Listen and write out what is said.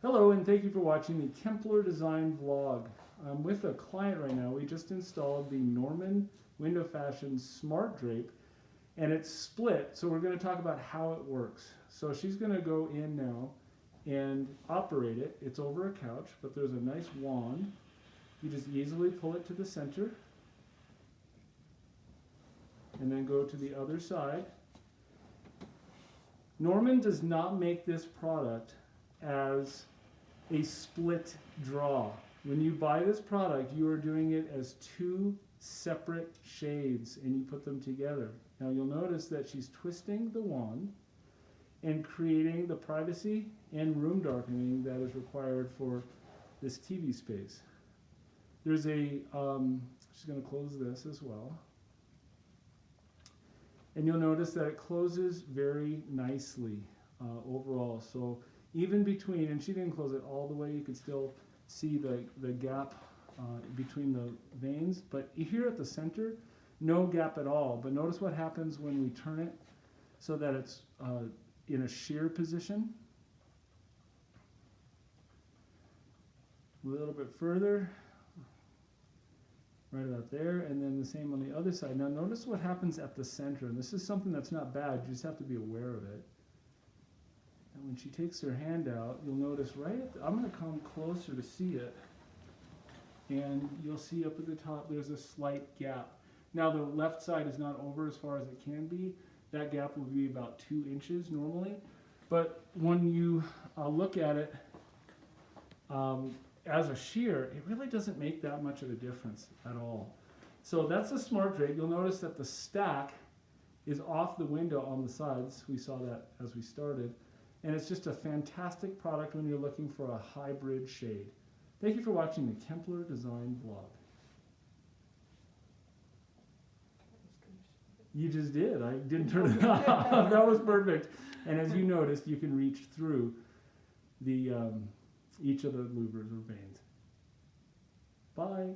Hello, and thank you for watching the Kempler design vlog. I'm with a client right now. We just installed the Norman Window Fashion Smart Drape, and it's split, so we're going to talk about how it works. So she's going to go in now and operate it. It's over a couch, but there's a nice wand. You just easily pull it to the center, and then go to the other side. Norman does not make this product as a split draw. When you buy this product, you are doing it as two separate shades and you put them together. Now you'll notice that she's twisting the wand and creating the privacy and room darkening that is required for this TV space. There's a, she's going to close this as well. And you'll notice that it closes very nicely overall. So even between, and she didn't close it all the way, you can still see the gap between the veins. But here at the center, no gap at all. But notice what happens when we turn it so that it's in a shear position. A little bit further, right about there, and then the same on the other side. Now notice what happens at the center, and this is something that's not bad, you just have to be aware of it. And when she takes her hand out, you'll notice right at the, I'm going to come closer to see it, and you'll see up at the top there's a slight gap. Now the left side is not over as far as it can be. That gap will be about 2 inches normally, but when you look at it as a shear, it really doesn't make that much of a difference at all. So that's a Smart Drape. You'll notice that the stack is off the window on the sides. We saw that as we started. And it's just a fantastic product when you're looking for a hybrid shade. Thank you for watching the Kempler Design Vlog. You just did. I didn't turn it off. That was perfect. And as you noticed, you can reach through the each of the louvers or veins. Bye.